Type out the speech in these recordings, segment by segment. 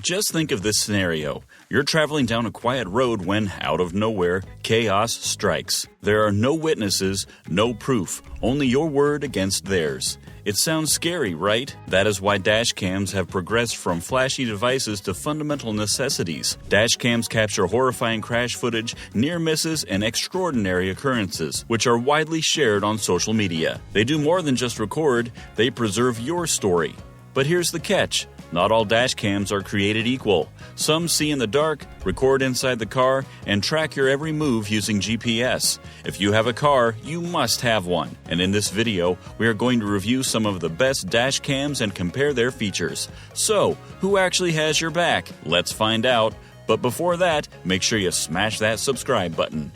Just think of this scenario. You're traveling down a quiet road when, out of nowhere, chaos strikes. There are no witnesses, no proof, only your word against theirs. It sounds scary, right? That is why dash cams have progressed from flashy devices to fundamental necessities. Dash cams capture horrifying crash footage, near misses, and extraordinary occurrences, which are widely shared on social media. They do more than just record, they preserve your story. But here's the catch. Not all dash cams are created equal. Some see in the dark, record inside the car, and track your every move using GPS. If you have a car, you must have one. And in this video, we are going to review some of the best dash cams and compare their features. So, who actually has your back? Let's find out. But before that, make sure you smash that subscribe button.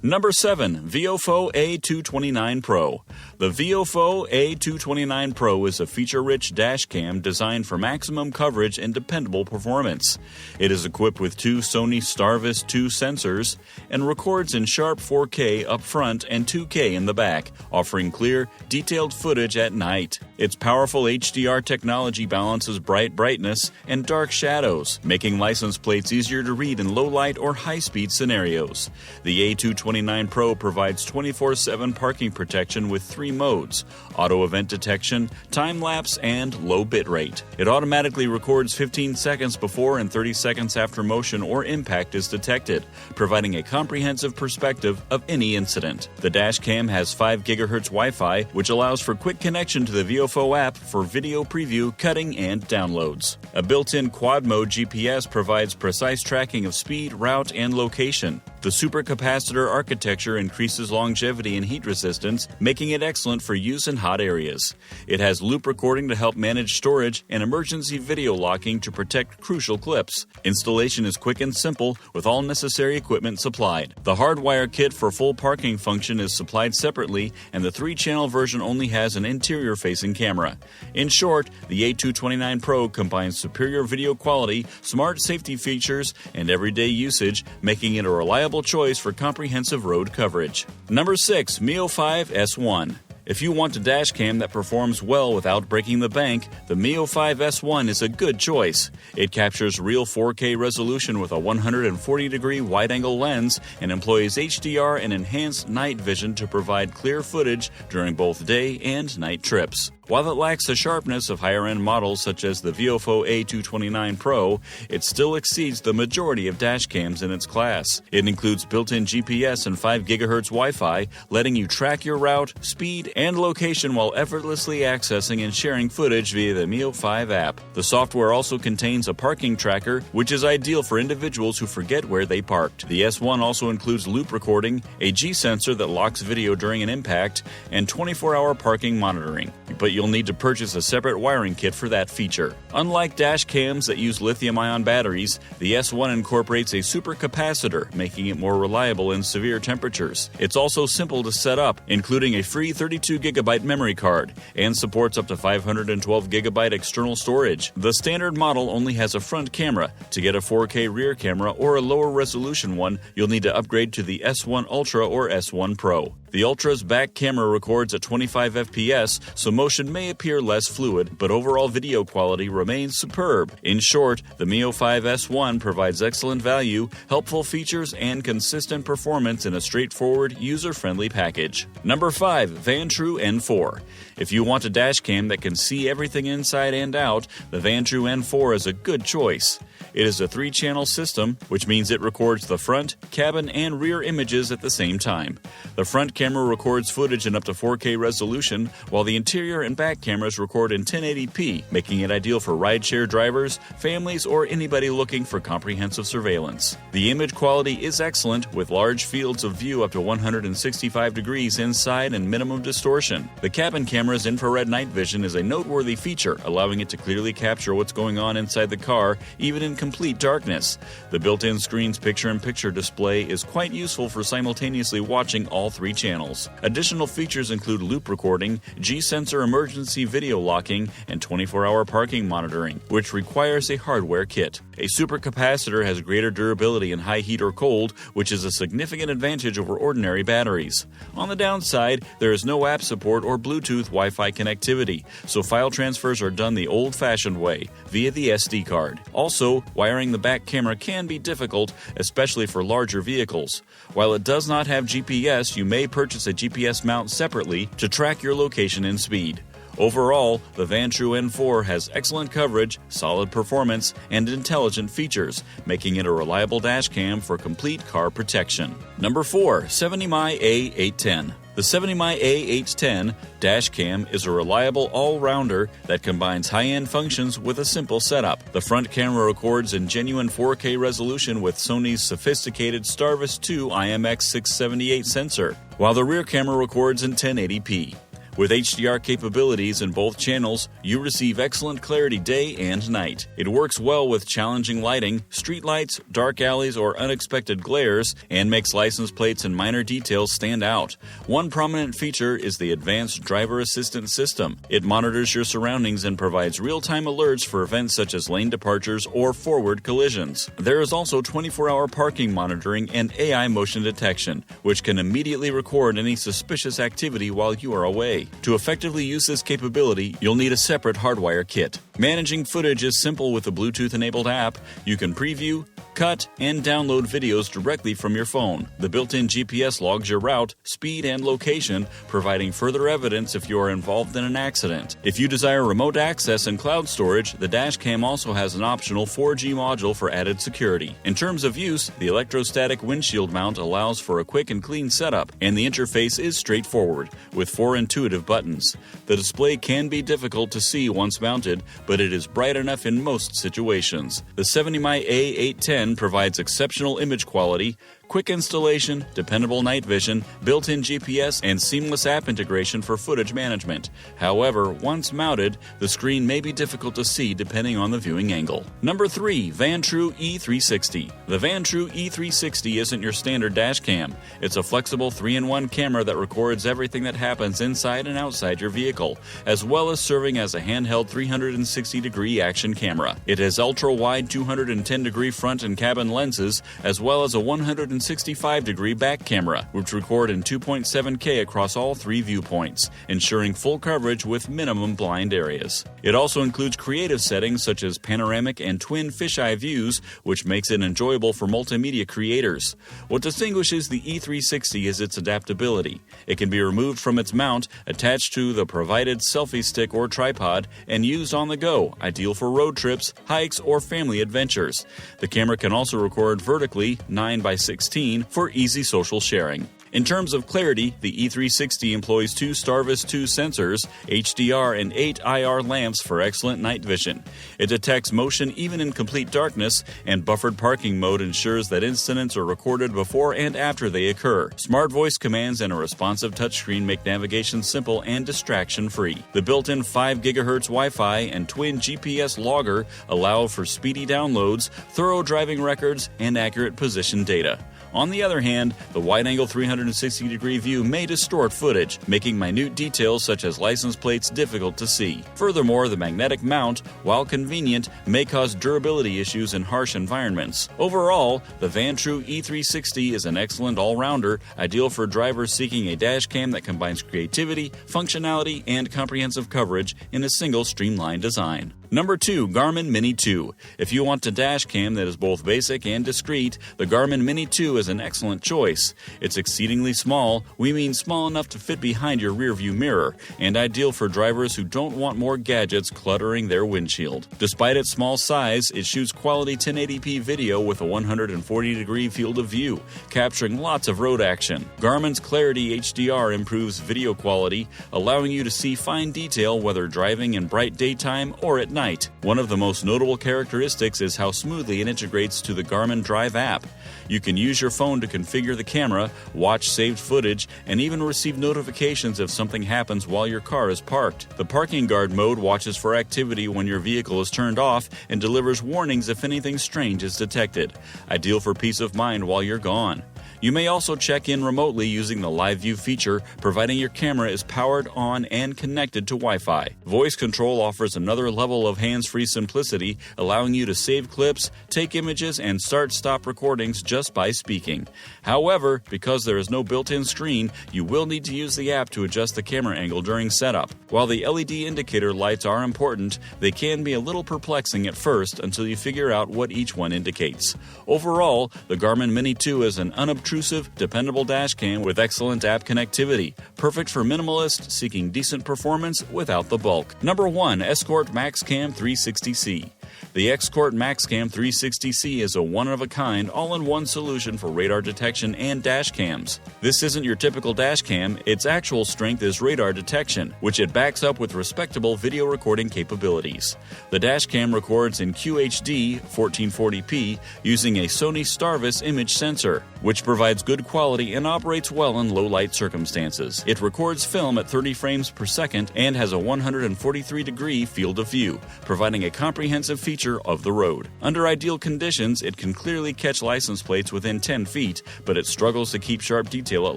Number 7. Viofo A229 Pro. The Viofo A229 Pro is a feature-rich dash cam designed for maximum coverage and dependable performance. It is equipped with two Sony Starvis 2 sensors and records in sharp 4K up front and 2K in the back, offering clear, detailed footage at night. Its powerful HDR technology balances bright brightness and dark shadows, making license plates easier to read in low-light or high-speed scenarios. The A229 Pro provides 24/7 parking protection with 3 modes: auto event detection, time-lapse, and low bitrate. It automatically records 15 seconds before and 30 seconds after motion or impact is detected, providing a comprehensive perspective of any incident. The dash cam has 5 GHz Wi-Fi, which allows for quick connection to the Viofo app for video preview, cutting, and downloads. A built-in quad-mode GPS provides precise tracking of speed, route, and location. The supercapacitor architecture increases longevity and heat resistance, making it excellent for use in hot areas. It has loop recording to help manage storage and emergency video locking to protect crucial clips. Installation is quick and simple, with all necessary equipment supplied. The hardwire kit for full parking function is supplied separately, and the 3-channel version only has an interior-facing camera. In short, the A229 Pro combines superior video quality, smart safety features, and everyday usage, making it a reliable choice for comprehensive road coverage. Number 6. Mio 5 S1. If you want a dash cam that performs well without breaking the bank, the Mio 5 S1 is a good choice. It captures real 4K resolution with a 140-degree wide-angle lens and employs HDR and enhanced night vision to provide clear footage during both day and night trips. While it lacks the sharpness of higher-end models such as the Viofo A229 Pro, it still exceeds the majority of dash cams in its class. It includes built-in GPS and 5 GHz Wi-Fi, letting you track your route, speed, and location while effortlessly accessing and sharing footage via the Mio 5 app. The software also contains a parking tracker, which is ideal for individuals who forget where they parked. The S1 also includes loop recording, a G-sensor that locks video during an impact, and 24-hour parking monitoring. But you'll need to purchase a separate wiring kit for that feature. Unlike dash cams that use lithium-ion batteries, the S1 incorporates a supercapacitor, making it more reliable in severe temperatures. It's also simple to set up, including a free 32GB memory card, and supports up to 512GB external storage. The standard model only has a front camera. To get a 4K rear camera or a lower resolution one, you'll need to upgrade to the S1 Ultra or S1 Pro. The Ultra's back camera records at 25 FPS, so motion may appear less fluid, but overall video quality remains superb. In short, the Mio 5 S1 provides excellent value, helpful features, and consistent performance in a straightforward, user-friendly package. Number 5. Vantrue N4. If you want a dash cam that can see everything inside and out, the Vantrue N4 is a good choice. It is a 3-channel system, which means it records the front, cabin, and rear images at the same time. The front camera records footage in up to 4K resolution, while the interior and back cameras record in 1080p, making it ideal for rideshare drivers, families, or anybody looking for comprehensive surveillance. The image quality is excellent, with large fields of view up to 165 degrees inside and minimum distortion. The cabin camera's infrared night vision is a noteworthy feature, allowing it to clearly capture what's going on inside the car, even in complete darkness. The built-in screen's picture-in-picture display is quite useful for simultaneously watching all 3 channels. Additional features include loop recording, G-sensor emergency video locking, and 24-hour parking monitoring, which requires a hardware kit. A supercapacitor has greater durability in high heat or cold, which is a significant advantage over ordinary batteries. On the downside, there is no app support or Bluetooth Wi-Fi connectivity, so file transfers are done the old-fashioned way, via the SD card. Also, wiring the back camera can be difficult, especially for larger vehicles. While it does not have GPS, you may purchase a GPS mount separately to track your location and speed. Overall, the Vantrue N4 has excellent coverage, solid performance, and intelligent features, making it a reliable dashcam for complete car protection. Number 4. 70mi A810. The 70mi A810 dashcam is a reliable all-rounder that combines high-end functions with a simple setup. The front camera records in genuine 4K resolution with Sony's sophisticated Starvis 2 IMX678 sensor, while the rear camera records in 1080p. With HDR capabilities in both channels, you receive excellent clarity day and night. It works well with challenging lighting, street lights, dark alleys, or unexpected glares, and makes license plates and minor details stand out. One prominent feature is the advanced driver assistance system. It monitors your surroundings and provides real-time alerts for events such as lane departures or forward collisions. There is also 24-hour parking monitoring and AI motion detection, which can immediately record any suspicious activity while you are away. To effectively use this capability, you'll need a separate hardwire kit. Managing footage is simple with a Bluetooth-enabled app. You can preview, cut, and download videos directly from your phone. The built-in GPS logs your route, speed, and location, providing further evidence if you are involved in an accident. If you desire remote access and cloud storage, the dashcam also has an optional 4G module for added security. In terms of use, the electrostatic windshield mount allows for a quick and clean setup, and the interface is straightforward, with 4 intuitive buttons. The display can be difficult to see once mounted, but it is bright enough in most situations. The 70mi A810 provides exceptional image quality, quick installation, dependable night vision, built-in GPS, and seamless app integration for footage management. However, once mounted, the screen may be difficult to see depending on the viewing angle. Number 3. Vantrue E360. The Vantrue E360 isn't your standard dashcam. It's a flexible 3-in-1 camera that records everything that happens inside and outside your vehicle, as well as serving as a handheld 360-degree action camera. It has ultra-wide 210-degree front and cabin lenses, as well as a 165-degree back camera, which record in 2.7K across all 3 viewpoints, ensuring full coverage with minimum blind areas. It also includes creative settings such as panoramic and twin fisheye views, which makes it enjoyable for multimedia creators. What distinguishes the E360 is its adaptability. It can be removed from its mount, attached to the provided selfie stick or tripod, and used on the go, ideal for road trips, hikes, or family adventures. The camera can also record vertically 9:16 for easy social sharing. In terms of clarity, the E360 employs 2 Starvis 2 sensors, HDR, and 8 IR lamps for excellent night vision. It detects motion even in complete darkness, and buffered parking mode ensures that incidents are recorded before and after they occur. Smart voice commands and a responsive touchscreen make navigation simple and distraction-free. The built-in 5 GHz Wi-Fi and twin GPS logger allow for speedy downloads, thorough driving records, and accurate position data. On the other hand, the wide-angle 360-degree view may distort footage, making minute details such as license plates difficult to see. Furthermore, the magnetic mount, while convenient, may cause durability issues in harsh environments. Overall, the Vantrue E360 is an excellent all-rounder, ideal for drivers seeking a dashcam that combines creativity, functionality, and comprehensive coverage in a single streamlined design. Number 2. Garmin Mini 2. If you want a dashcam that is both basic and discreet, the Garmin Mini 2 is an excellent choice. It's exceedingly small, we mean small enough to fit behind your rearview mirror, and ideal for drivers who don't want more gadgets cluttering their windshield. Despite its small size, it shoots quality 1080p video with a 140-degree field of view, capturing lots of road action. Garmin's Clarity HDR improves video quality, allowing you to see fine detail whether driving in bright daytime or at night. One of the most notable characteristics is how smoothly it integrates to the Garmin Drive app. You can use your phone to configure the camera, watch saved footage, and even receive notifications if something happens while your car is parked. The parking guard mode watches for activity when your vehicle is turned off and delivers warnings if anything strange is detected. Ideal for peace of mind while you're gone. You may also check in remotely using the Live View feature, providing your camera is powered on and connected to Wi-Fi. Voice control offers another level of hands-free simplicity, allowing you to save clips, take images, and start-stop recordings just by speaking. However, because there is no built-in screen, you will need to use the app to adjust the camera angle during setup. While the LED indicator lights are important, they can be a little perplexing at first until you figure out what each one indicates. Overall, the Garmin Mini 2 is an unobtrusive, dependable dashcam with excellent app connectivity, perfect for minimalists seeking decent performance without the bulk. Number 1. Escort MAXcam 360C. The Escort MAXcam 360C is a one-of-a-kind, all-in-one solution for radar detection and dash cams. This isn't your typical dash cam, its actual strength is radar detection, which it backs up with respectable video recording capabilities. The dash cam records in QHD 1440p using a Sony Starvis image sensor, which provides good quality and operates well in low-light circumstances. It records film at 30 frames per second and has a 143-degree field of view, providing a comprehensive feature of the road. Under ideal conditions, it can clearly catch license plates within 10 feet, but it struggles to keep sharp detail at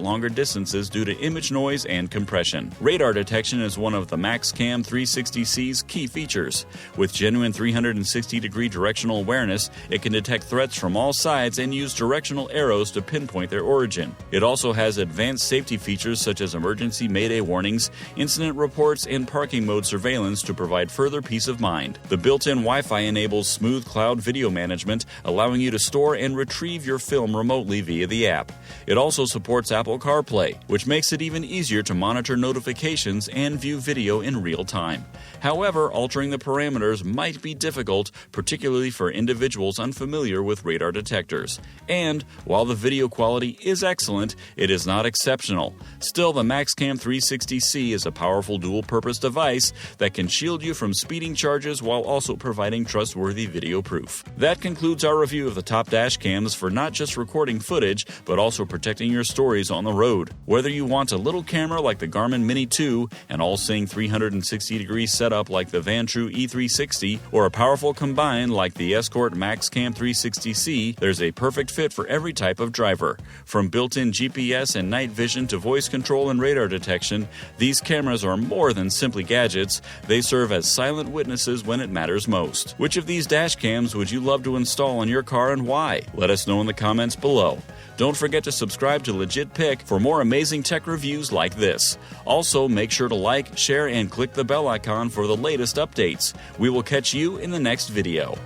longer distances due to image noise and compression. Radar detection is one of the MAXcam 360C's key features. With genuine 360-degree directional awareness, it can detect threats from all sides and use directional arrows to pinpoint their origin. It also has advanced safety features such as emergency mayday warnings, incident reports, and parking mode surveillance to provide further peace of mind. The built-in Wi-Fi enables smooth cloud video management, allowing you to store and retrieve your film remotely via the app. It also supports Apple CarPlay, which makes it even easier to monitor notifications and view video in real time. However, altering the parameters might be difficult, particularly for individuals unfamiliar with radar detectors. And while the video quality is excellent, it is not exceptional. Still, the MAXcam 360C is a powerful dual-purpose device that can shield you from speeding charges while also providing trustworthy video proof. That concludes our review of the top dash cams for not just recording footage, but also protecting your stories on the road. Whether you want a little camera like the Garmin Mini 2, an all-seeing 360-degree setup like the Vantrue E360, or a powerful combine like the Escort MAXcam 360C, there's a perfect fit for every type of driver. From built-in GPS and night vision to voice control and radar detection, these cameras are more than simply gadgets. They serve as silent witnesses when it matters most. Which of these dash cams would you love to install on your car and why? Let us know in the comments below. Don't forget to subscribe to Legit Pick for more amazing tech reviews like this. Also, make sure to like, share, and click the bell icon for the latest updates. We will catch you in the next video.